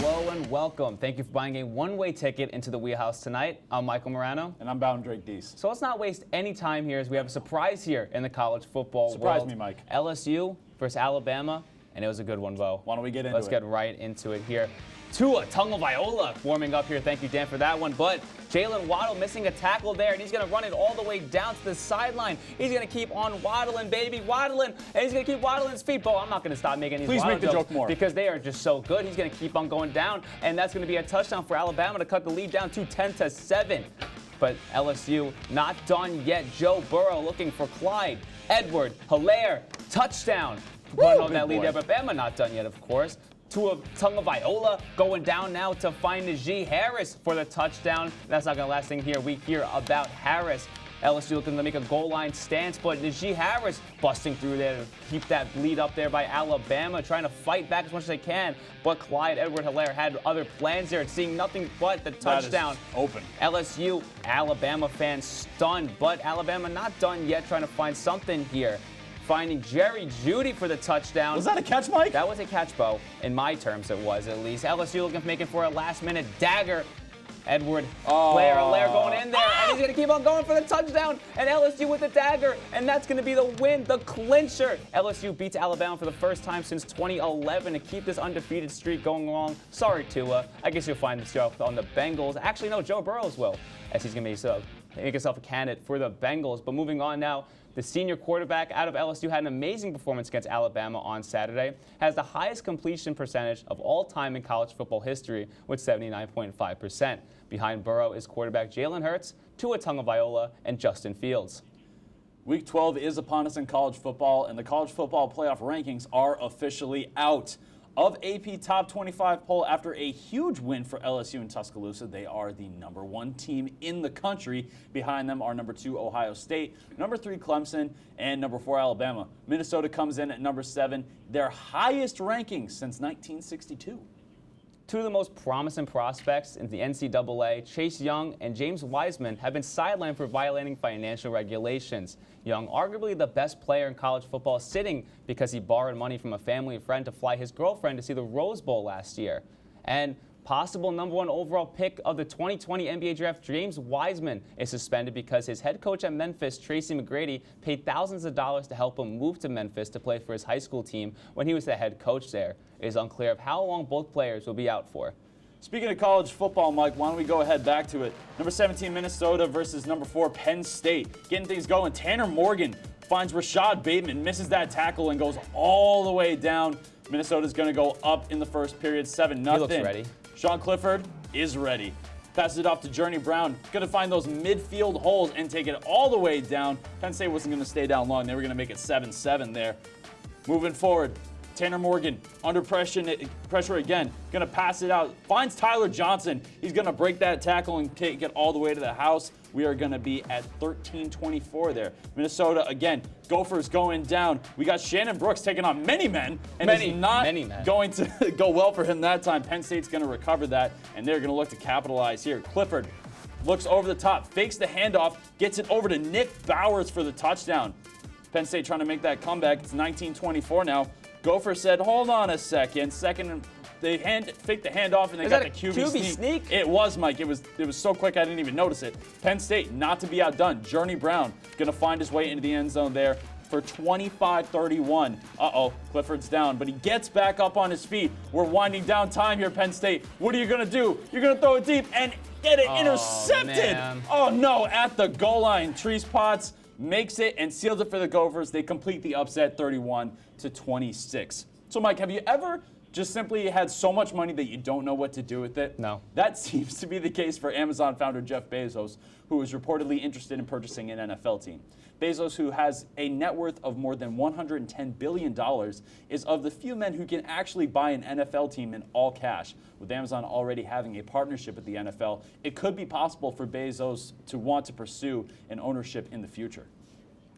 Hello and welcome. Thank you for buying a one-way ticket into the Wheelhaus tonight. I'm Michael Morano. And I'm Bound Drake Deese. So let's not waste any time here as we have a surprise here in the college football Surprise world. me, Mike. LSU versus Alabama, and it was a good one, Bo. Why don't we get into it? Let's get right into it here. Tua Tagovailoa warming up here. Thank you, Dan, for that one. But Jalen Waddle missing a tackle there, and he's going to run it all the way down to the sideline. He's going to keep on waddling, baby, waddling, and he's going to keep waddling his feet. Bo, I'm not going to stop making these Please make the joke more. because they are just so good. He's going to keep on going down, and that's going to be a touchdown for Alabama to cut the lead down to 10-7. But LSU not done yet. Joe Burrow looking for Clyde Edward Hilaire touchdown. Running on that lead there, but Bama not done yet, of course. Tua Tagovailoa going down now to find Najee Harris for the touchdown. That's not going to last thing here. We hear about Harris. LSU looking to make a goal line stance, but Najee Harris busting through there to keep that lead up there by Alabama, trying to fight back as much as they can. But Clyde Edward-Hilaire had other plans there, seeing nothing but the touchdown. Open. LSU, Alabama fans stunned, but Alabama not done yet, trying to find something here. Finding Jerry Jeudy for the touchdown. Was that a catch, Mike? That was a catch, Bo. In my terms, it was at least. LSU looking making for a last-minute dagger. Edward Hilaire going in there, and he's going to keep on going for the touchdown. And LSU with the dagger, and that's going to be the win, the clincher. LSU beats Alabama for the first time since 2011 to keep this undefeated streak going along. Sorry, Tua. I guess you'll find yourself on the Bengals. Actually, no, Joe Burrow as well, as he's going to make himself a candidate for the Bengals. But moving on now. The senior quarterback out of LSU had an amazing performance against Alabama on Saturday, has the highest completion percentage of all time in college football history with 79.5%. Behind Burrow is quarterback Jalen Hurts, Tua Tagovailoa, and Justin Fields. Week 12 is upon us in college football, and the college football playoff rankings are officially out. Of AP Top 25 poll, after a huge win for LSU in Tuscaloosa, they are the #1 team in the country. Behind them are #2 Ohio State, #3 Clemson, and #4 Alabama. Minnesota comes in at #7, their highest rankings since 1962. Two of the most promising prospects in the NCAA, Chase Young and James Wiseman, have been sidelined for violating financial regulations. Young, arguably the best player in college football, sitting because he borrowed money from a family friend to fly his girlfriend to see the Rose Bowl last year. And possible #1 overall pick of the 2020 NBA draft, James Wiseman, is suspended because his head coach at Memphis, Tracy McGrady, paid thousands of dollars to help him move to Memphis to play for his high school team when he was the head coach there. It is unclear of how long both players will be out for. Speaking of college football, Mike, why don't we go ahead back to it? #17 Minnesota versus #4 Penn State. Getting things going. Tanner Morgan finds Rashad Bateman, misses that tackle, and goes all the way down. Minnesota's going to go up in the first period, 7-0. He looks ready. Sean Clifford is ready. Passes it off to Journey Brown. Going to find those midfield holes and take it all the way down. Penn State wasn't going to stay down long. They were going to make it 7-7 there. Moving forward, Tanner Morgan under pressure again. Going to pass it out. Finds Tyler Johnson. He's going to break that tackle and take it all the way to the house. We are going to be at 13-24 there. Minnesota, again, Gophers going down. We got Shannon Brooks taking on many men, and it's not going to go well for him that time. Penn State's going to recover that, and they're going to look to capitalize here. Clifford looks over the top, fakes the handoff, gets it over to Nick Bowers for the touchdown. Penn State trying to make that comeback. It's 19-24 now. Gopher said, hold on a second. They faked the handoff, and they got the QB sneak. It was, Mike. It was so quick I didn't even notice it. Penn State, not to be outdone. Journey Brown going to find his way into the end zone there for 25-31. Uh-oh, Clifford's down, but he gets back up on his feet. We're winding down time here, Penn State. What are you going to do? You're going to throw it deep and get it intercepted. Man. Oh, no, at the goal line. Treese Potts makes it and seals it for the Gophers. They complete the upset 31-26. So, Mike, have you ever just simply had so much money that you don't know what to do with it? No. That seems to be the case for Amazon founder Jeff Bezos, who is reportedly interested in purchasing an NFL team. Bezos, who has a net worth of more than $110 billion, is of the few men who can actually buy an NFL team in all cash. With Amazon already having a partnership with the NFL, it could be possible for Bezos to want to pursue an ownership in the future.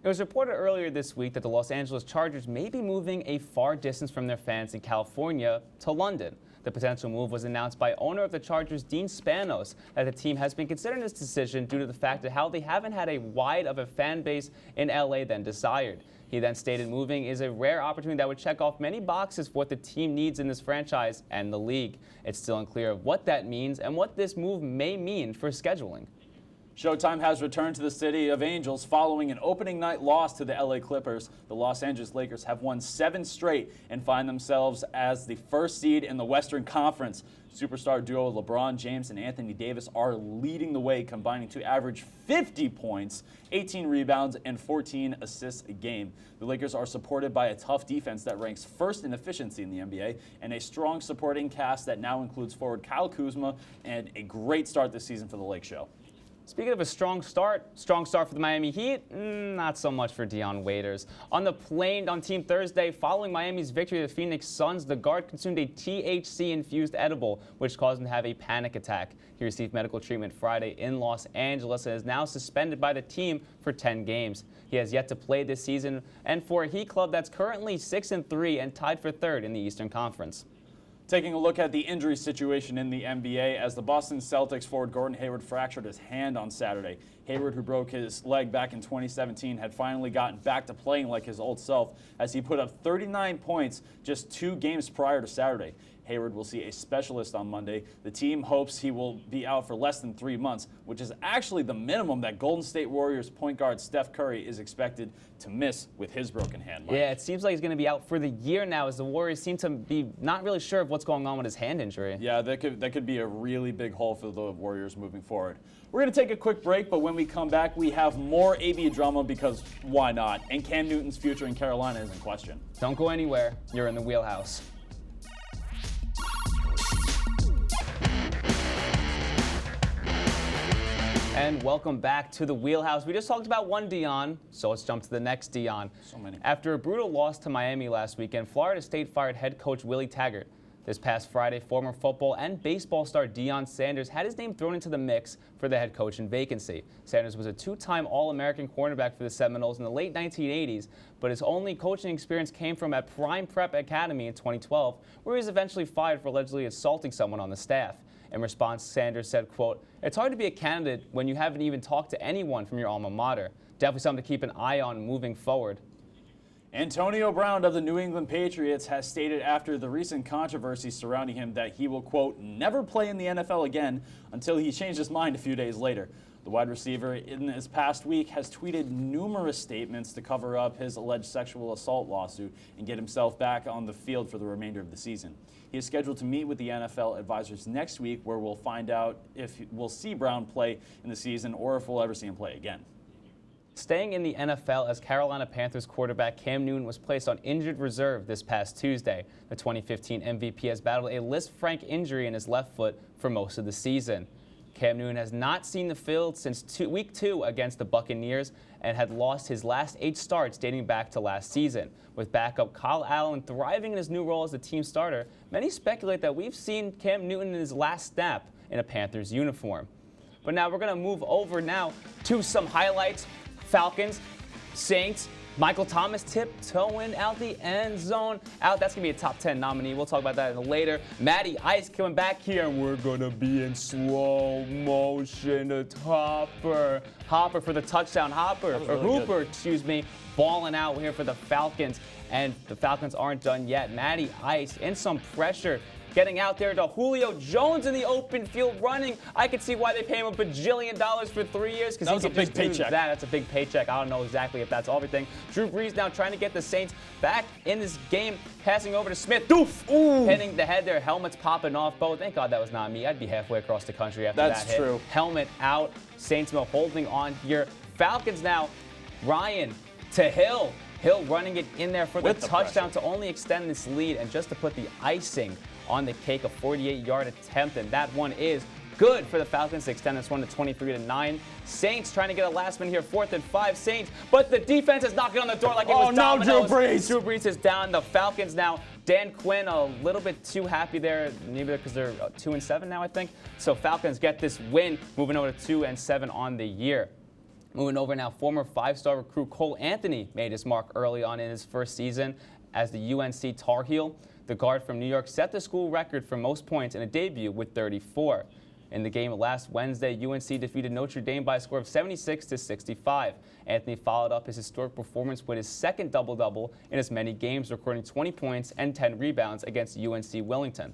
It was reported earlier this week that the Los Angeles Chargers may be moving a far distance from their fans in California to London. The potential move was announced by owner of the Chargers, Dean Spanos, that the team has been considering this decision due to the fact that how they haven't had a wide of a fan base in LA than desired. He then stated moving is a rare opportunity that would check off many boxes for what the team needs in this franchise and the league. It's still unclear of what that means and what this move may mean for scheduling. Showtime has returned to the City of Angels following an opening night loss to the LA Clippers. The Los Angeles Lakers have won 7 straight and find themselves as the first seed in the Western Conference. Superstar duo LeBron James and Anthony Davis are leading the way, combining to average 50 points, 18 rebounds, and 14 assists a game. The Lakers are supported by a tough defense that ranks first in efficiency in the NBA and a strong supporting cast that now includes forward Kyle Kuzma and a great start this season for the Lake Show. Speaking of a strong start for the Miami Heat, not so much for Dion Waiters. On the plane on Team Thursday, following Miami's victory of the Phoenix Suns, the guard consumed a THC-infused edible, which caused him to have a panic attack. He received medical treatment Friday in Los Angeles and is now suspended by the team for 10 games. He has yet to play this season, and for a Heat club that's currently 6-3 and tied for third in the Eastern Conference. Taking a look at the injury situation in the NBA, as the Boston Celtics forward Gordon Hayward fractured his hand on Saturday. Hayward, who broke his leg back in 2017, had finally gotten back to playing like his old self as he put up 39 points just 2 games prior to Saturday. Hayward will see a specialist on Monday. The team hopes he will be out for less than 3 months, which is actually the minimum that Golden State Warriors point guard Steph Curry is expected to miss with his broken hand. Mike. Yeah, it seems like he's going to be out for the year now, as the Warriors seem to be not really sure of what's going on with his hand injury. Yeah, that could be a really big hole for the Warriors moving forward. We're going to take a quick break, but when we come back, we have more AB drama because why not? And Cam Newton's future in Carolina is in question. Don't go anywhere. You're in the Wheelhouse. And welcome back to the Wheelhouse. We just talked about one Dion, so let's jump to the next Dion. So many. After a brutal loss to Miami last weekend, Florida State fired head coach Willie Taggart. This past Friday, former football and baseball star Deion Sanders had his name thrown into the mix for the head coaching vacancy. Sanders was a 2-time All-American cornerback for the Seminoles in the late 1980s, but his only coaching experience came from at Prime Prep Academy in 2012, where he was eventually fired for allegedly assaulting someone on the staff. In response, Sanders said, quote, "It's hard to be a candidate when you haven't even talked to anyone from your alma mater. Definitely something to keep an eye on moving forward." Antonio Brown of the New England Patriots has stated after the recent controversy surrounding him that he will, quote, "never play in the NFL again," until he changed his mind a few days later. The wide receiver in this past week has tweeted numerous statements to cover up his alleged sexual assault lawsuit and get himself back on the field for the remainder of the season. He is scheduled to meet with the NFL advisors next week, where we'll find out if we'll see Brown play in the season or if we'll ever see him play again. Staying in the NFL, as Carolina Panthers quarterback Cam Newton was placed on injured reserve this past Tuesday. The 2015 MVP has battled a Lisfranc Frank injury in his left foot for most of the season. Cam Newton has not seen the field since week 2 against the Buccaneers and had lost his last 8 starts dating back to last season. With backup Kyle Allen thriving in his new role as the team starter, many speculate that we've seen Cam Newton in his last snap in a Panthers uniform. But now we're going to move over now to some highlights. Falcons, Saints, Michael Thomas tiptoeing out the end zone. That's going to be a top 10 nominee. We'll talk about that later. Matty Ice coming back here, and we're going to be in slow motion. It's Hopper for the touchdown. Hooper, excuse me, balling out here for the Falcons. And the Falcons aren't done yet. Matty Ice in some pressure, getting out there to Julio Jones in the open field running. I could see why they pay him $1 bajillion for 3 years, because he could just do that. That's a big paycheck. I don't know exactly if that's everything. Drew Brees now trying to get the Saints back in this game, passing over to Smith. Doof! Ooh. Hitting the head there. Helmets popping off. Bo, thank God that was not me. I'd be halfway across the country after that hit. That's true. Helmet out. Saints holding on here. Falcons now. Ryan to Hill. Hill running it in there for the touchdown to only extend this lead and just to put the icing on the cake, a 48-yard attempt, and that one is good for the Falcons to extend this one to 23-9. Saints trying to get a last minute here, 4th and 5 Saints, but the defense is knocking on the door like it was dominoes. Drew Brees. Drew Brees is down. The Falcons now, Dan Quinn a little bit too happy there, maybe because they're 2-7 now, I think. So Falcons get this win, moving over to 2-7 on the year. Moving over now, former 5-star recruit Cole Anthony made his mark early on in his first season as the UNC Tar Heel. The guard from New York set the school record for most points in a debut with 34. In the game last Wednesday, UNC defeated Notre Dame by a score of 76-65. Anthony followed up his historic performance with his second double-double in as many games, recording 20 points and 10 rebounds against UNC Wellington.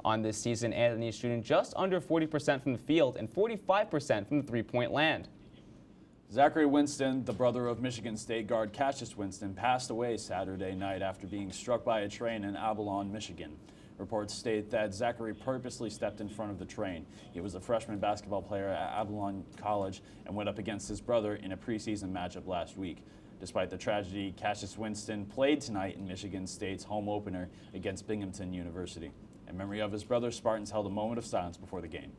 On this season, Anthony is shooting just under 40% from the field and 45% from the three-point land. Zachary Winston, the brother of Michigan State guard Cassius Winston, passed away Saturday night after being struck by a train in Avalon, Michigan. Reports state that Zachary purposely stepped in front of the train. He was a freshman basketball player at Avalon College and went up against his brother in a preseason matchup last week. Despite the tragedy, Cassius Winston played tonight in Michigan State's home opener against Binghamton University. In memory of his brother, Spartans held a moment of silence before the game.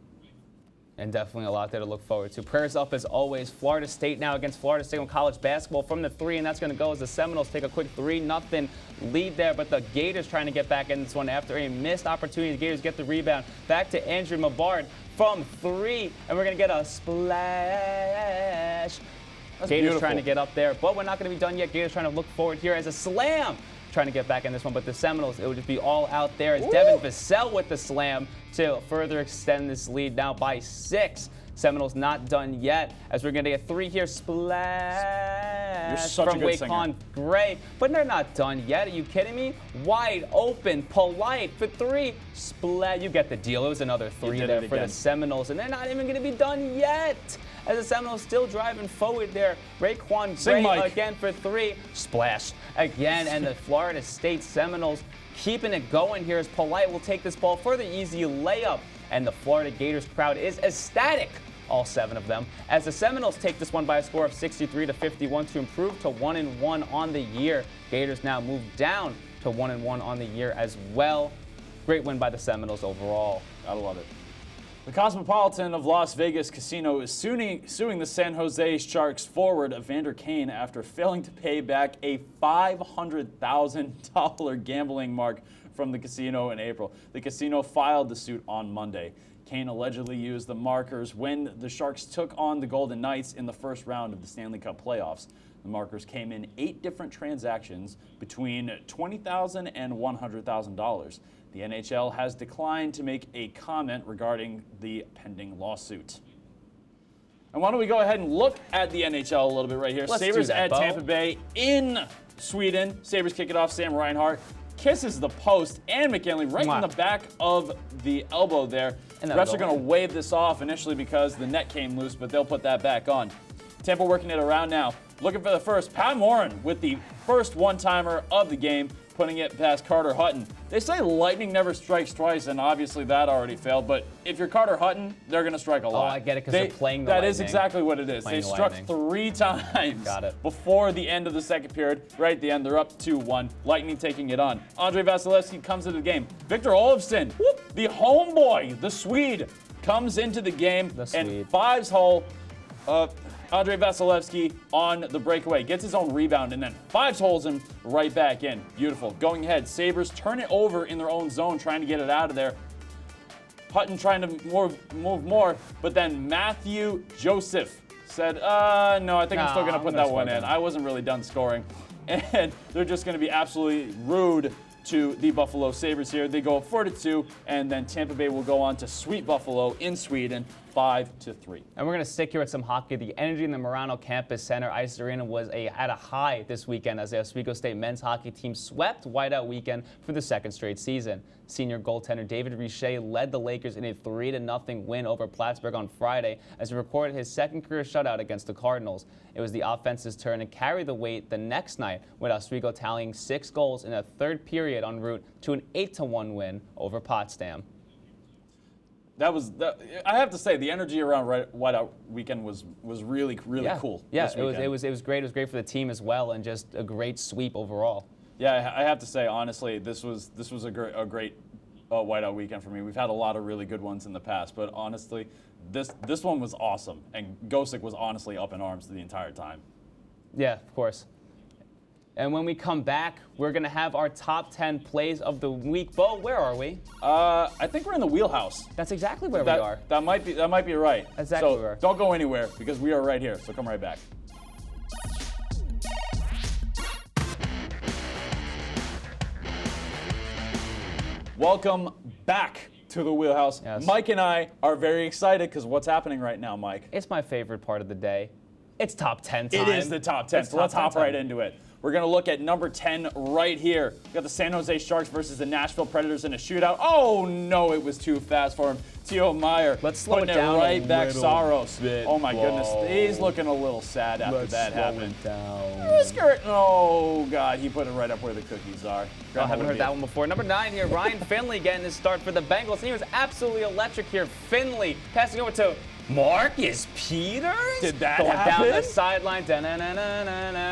And definitely a lot there to look forward to. Prayers up as always. Florida State now against Florida State on college basketball from the three, and that's going to go as the Seminoles take a quick 3-0 lead there. But the Gators trying to get back in this one after a missed opportunity. The Gators get the rebound. Back to Andrew Mabard from three, and we're going to get a splash. That's Gators beautiful. trying to get up there, but we're not going to be done yet. Gators trying to look forward here as a slam. Trying to get back in this one, but the Seminoles, it would just be all out there as Devin Vassell with the slam to further extend this lead now by 6. Seminoles not done yet as we're going to get 3 here. Splash You're such from a good Wacon singer. Gray, but they're not done yet. Are you kidding me? Wide open, Polite for 3. Splash. You get the deal. It was another 3 there for the Seminoles, and they're not even going to be done yet. As the Seminoles still driving forward there. Raekwon Gray again for 3. Splash again, and the Florida State Seminoles keeping it going here as Polite will take this ball for the easy layup. And the Florida Gators crowd is ecstatic, all 7 of them, as the Seminoles take this one by a score of 63-51 to improve to 1-1 on the year. Gators now move down to 1-1 on the year as well. Great win by the Seminoles overall. Gotta love it. The Cosmopolitan of Las Vegas Casino is suing the San Jose Sharks forward Evander Kane after failing to pay back a $500,000 gambling mark from the casino in April. The casino filed the suit on Monday. Kane allegedly used the markers when the Sharks took on the Golden Knights in the first round of the Stanley Cup playoffs. The markers came in 8 different transactions between $20,000 and $100,000. The NHL has declined to make a comment regarding the pending lawsuit. And why don't we go ahead and look at the NHL a little bit right here. Let's Sabres do that, at Bo. Tampa Bay in Sweden. Sabres kick it off. Sam Reinhart kisses the post and McKinley right in the back of the elbow there. And refs are going to wave this off initially because the net came loose, but they'll put that back on. Tampa working it around now. Looking for the first. Pat Morin with the first one-timer of the game, putting it past Carter Hutton. They say lightning never strikes twice, and obviously that already failed. But if you're Carter Hutton, they're going to strike a lot. Oh, I get it, because they're playing the That lightning. is exactly what it is. They struck 3 times before the end of the second period. Right at the end, they're up 2-1. Lightning taking it on. Andrei Vasilevsky comes into the game. Victor Olofsson, the homeboy, the Swede, comes into the game and fives hole. Andrei Vasilevsky on the breakaway, gets his own rebound, and then fives holes him right back in. Beautiful. Going ahead, Sabres turn it over in their own zone, trying to get it out of there. Hutton trying to move more, but then Matthew Joseph said, no, I think I'm still going to put that one in. I wasn't really done scoring. And they're just going to be absolutely rude to the Buffalo Sabres here. They go 4-2, and then Tampa Bay will go on to sweep Buffalo in Sweden 5-3. And we're going to stick here with some hockey. The energy in the Murano Campus Center Ice Arena was at a high this weekend as the Oswego State men's hockey team swept Whiteout Weekend for the 2nd straight season. Senior goaltender David Richer led the Lakers in a 3-0 win over Plattsburgh on Friday as he recorded his 2nd career shutout against the Cardinals. It was the offense's turn to carry the weight the next night, with Oswego tallying 6 goals in a 3rd period en route to an 8-1 win over Potsdam. I have to say, the energy around Whiteout Weekend was really cool. Yeah, it was great. It was great for the team as well, and just a great sweep overall. Yeah, I have to say, honestly, this was a great Whiteout Weekend for me. We've had a lot of really good ones in the past, but honestly, this one was awesome, and Gosick was honestly up in arms the entire time. Yeah, of course. And when we come back, we're going to have our top 10 plays of the week. Bo, where are we? I think we're in the Wheelhaus. That's exactly where we are. That might be right. Exactly where we are. Don't go anywhere because we are right here. So come right back. Welcome back to the Wheelhouse. Yes. Mike and I are very excited because what's happening right now, Mike? It's my favorite part of the day. It's top 10 time. It is the top 10, so let's hop right into it. We're going to look at number 10 right here. We got the San Jose Sharks versus the Nashville Predators in a shootout. Oh, no, it was too fast for him. Tio Meyer. Let's slow it putting down right a back little Saros. bit. Oh, my goodness. Whoa. He's looking a little sad after Let's that slow happened. it down. Skirt. Oh, God, he put it right up where the cookies are. I haven't heard that one before. Number 9 here, Ryan Finley getting his start for the Bengals. He was absolutely electric here. Finley passing over to Marcus Peters? Did that Going happen? down the sideline,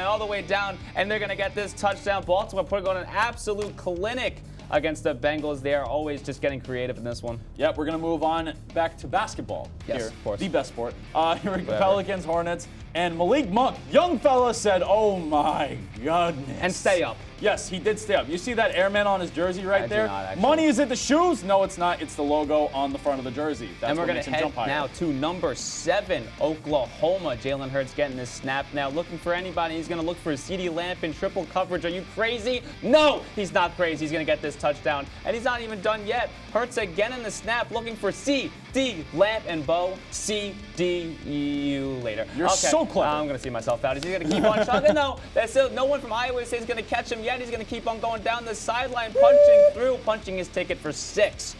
all the way down, and they're going to get this touchdown. Baltimore putting on an absolute clinic against the Bengals. They are always just getting creative in this one. Yep, we're going to move on back to basketball Yes, here. of course. The best sport. Here we go, Whatever. Pelicans, Hornets, and Malik Monk, young fella, said, oh my goodness. And stay up. Yes, he did stay up. You see that airman on his jersey right I do there? not, actually. Money is it the shoes? No, it's not. It's the logo on the front of the jersey. That's And we're what going makes to him head jump higher. now to number 7, Oklahoma. Jalen Hurts getting this snap now, looking for anybody. He's going to look for CeeDee Lamb in triple coverage. Are you crazy? No, he's not crazy. He's going to get this touchdown. And he's not even done yet. Hurts again in the snap, looking for CeeDee Lamb and Bo. CeeDee later. You're so clever. I'm going to see myself out. He's going to keep on chugging. No, that's still, no one from Iowa State is going to catch him yet. He's going to keep on going down the sideline, punching his ticket for 6.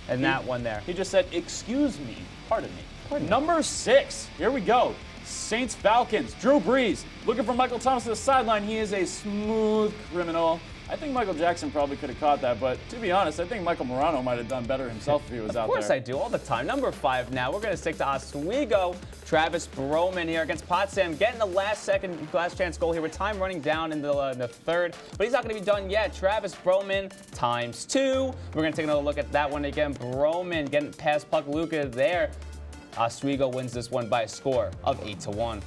And that one there. He just said, excuse me, pardon me. Number 6, here we go. Saints Falcons, Drew Brees, looking for Michael Thomas to the sideline. He is a smooth criminal. I think Michael Jackson probably could have caught that, but to be honest, I think Michael Morano might have done better himself if he was out there. Of course I do, all the time. Number 5 now, we're going to stick to Oswego. Travis Broman here against Potsdam, getting the last chance goal here with time running down in the third, but he's not going to be done yet. Travis Broman ×2. We're going to take another look at that one again. Broman getting past Puck Luka there. Oswego wins this one by a score of 8-1.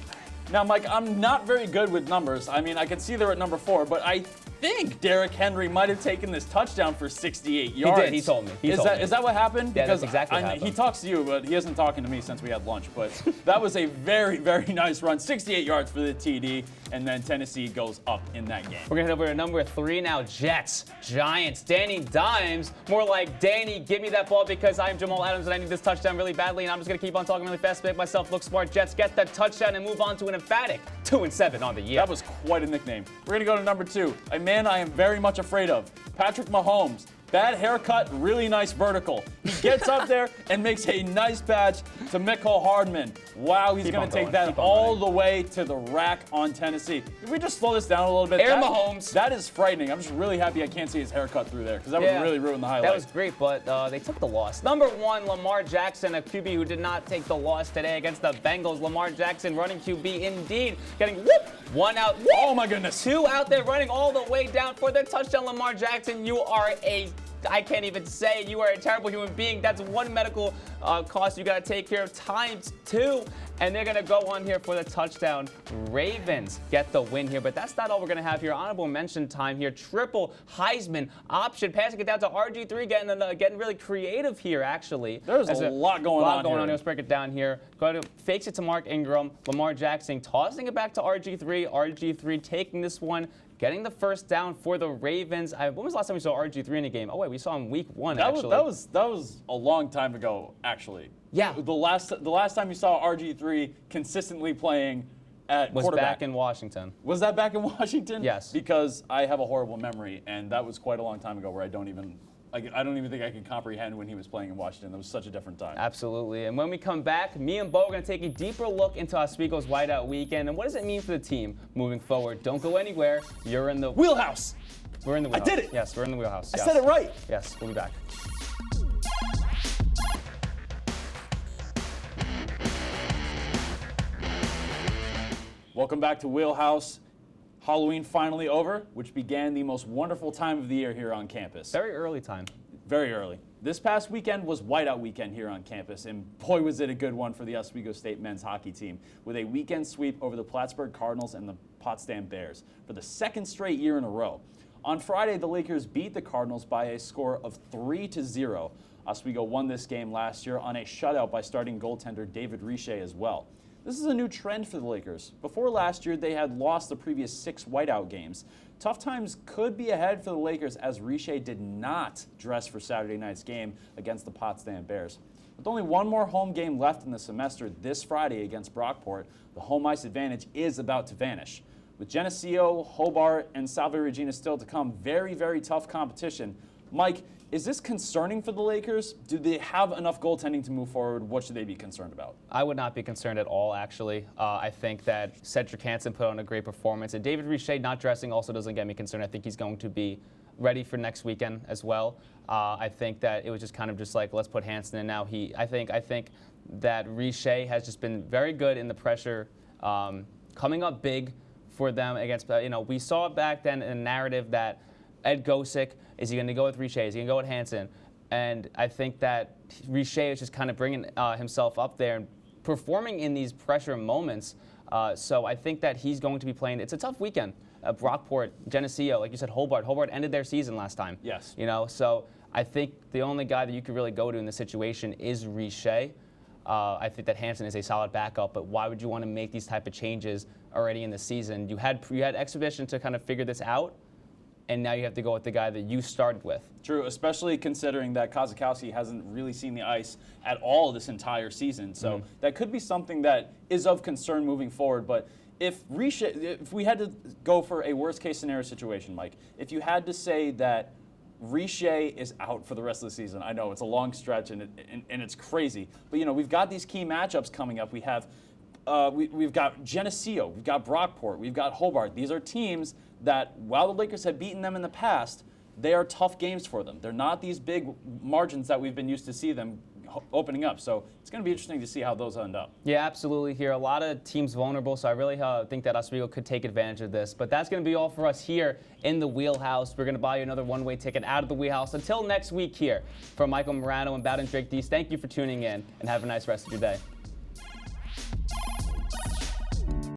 Now, Mike, I'm not very good with numbers. I mean, I can see they're at number 4, but I think Derrick Henry might have taken this touchdown for 68 yards. He did. He told me. Is that what happened? Yeah, because that's exactly what happened. He talks to you, but he isn't talking to me since we had lunch. But that was a very, very nice run. 68 yards for the TD, and then Tennessee goes up in that game. We're going to head over to number 3 now. Jets, Giants, Danny Dimes. More like, Danny, give me that ball because I'm Jamal Adams and I need this touchdown really badly, and I'm just going to keep on talking really fast to make myself look smart. Jets get that touchdown and move on to an emphatic 2-7 on the year. That was quite a nickname. We're going to go to number 2. A man I am very much afraid of. Patrick Mahomes. Bad haircut, really nice vertical. He gets up there and makes a nice patch to Mecole Hardman. Wow, he's going to take that all the way to the rack on Tennessee. If we just slow this down a little bit. Mahomes. That is frightening. I'm just really happy I can't see his haircut through there because that would really ruin the highlight. That was great, but they took the loss. Number 1, Lamar Jackson, a QB who did not take the loss today against the Bengals. Lamar Jackson, running QB indeed, getting 1 out. Oh my goodness. 2 out there running all the way down for the touchdown. Lamar Jackson, you are I can't even say it. You are a terrible human being. That's 1 medical cost you got to take care of ×2. And they're going to go on here for the touchdown. Ravens get the win here, but that's not all we're going to have here. Honorable mention time here. Triple Heisman option, passing it down to RG3, getting really creative here, actually. There's a lot going on here. Let's break it down here. Fakes it to Mark Ingram. Lamar Jackson tossing it back to RG3. RG3 taking this one, getting the first down for the Ravens. When was the last time we saw RG3 in a game? Oh, wait, we saw him week 1, actually. That was a long time ago, actually. Yeah. The last time you saw RG3 consistently playing at was quarterback. back in Washington. Was that back in Washington? Yes. Because I have a horrible memory, and that was quite a long time ago where I don't even think I can comprehend when he was playing in Washington. That was such a different time. Absolutely. And when we come back, me and Bo are going to take a deeper look into Oswego's whiteout weekend and what does it mean for the team moving forward. Don't go anywhere. You're in the Wheelhouse. We're in the wheelhouse. I did it. Yes, we're in the wheelhouse. I said it right. Yes, we'll be back. Welcome back to Wheelhouse. Halloween finally over, which began the most wonderful time of the year here on campus. Very early time. Very early. This past weekend was whiteout weekend here on campus, and boy was it a good one for the Oswego State men's hockey team, with a weekend sweep over the Plattsburgh Cardinals and the Potsdam Bears for the 2nd straight year in a row. On Friday, the Lakers beat the Cardinals by a score of 3-0. Oswego won this game last year on a shutout by starting goaltender David Richer as well. This is a new trend for the Lakers. Before last year, they had lost the previous 6 whiteout games. Tough times could be ahead for the Lakers as Riche did not dress for Saturday night's game against the Potsdam Bears. With only one more home game left in the semester this Friday against Brockport, the home ice advantage is about to vanish. With Geneseo, Hobart, and Salve Regina still to come, very, very tough competition. Mike, is this concerning for the Lakers? Do they have enough goaltending to move forward? What should they be concerned about? I would not be concerned at all, actually. I think that Cedric Hansen put on a great performance, and David Riche not dressing also doesn't get me concerned. I think he's going to be ready for next weekend as well. I think that it was just kind of just like, let's put Hansen in now. I think that Riche has just been very good in the pressure, coming up big for them against, we saw it back then in a narrative that Ed Gosick, is he going to go with Riche? Is he going to go with Hansen? And I think that Riche is just kind of bringing himself up there and performing in these pressure moments. So I think that he's going to be playing. It's a tough weekend. Brockport, Geneseo, like you said, Hobart. Hobart ended their season last time. Yes. So I think the only guy that you could really go to in this situation is Riche. I think that Hansen is a solid backup, but why would you want to make these type of changes already in the season? You had exhibition to kind of figure this out, and now you have to go with the guy that you started with. True, especially considering that Kozakowski hasn't really seen the ice at all this entire season. So that could be something that is of concern moving forward. But if we had to go for a worst-case scenario situation, Mike, if you had to say that Riche is out for the rest of the season, I know it's a long stretch and it's crazy, but we've got these key matchups coming up. We've got Geneseo, we've got Brockport, we've got Hobart. These are teams that, while the Lakers have beaten them in the past, they are tough games for them. They're not these big margins that we've been used to see them opening up. So it's going to be interesting to see how those end up. Yeah, absolutely. Here, a lot of teams vulnerable, so I really think that Oswego could take advantage of this. But that's going to be all for us here in the Wheelhouse. We're going to buy you another one-way ticket out of the Wheelhouse. Until next week here, from Michael Morano and Bowden Drake Dees, thank you for tuning in, and have a nice rest of your day.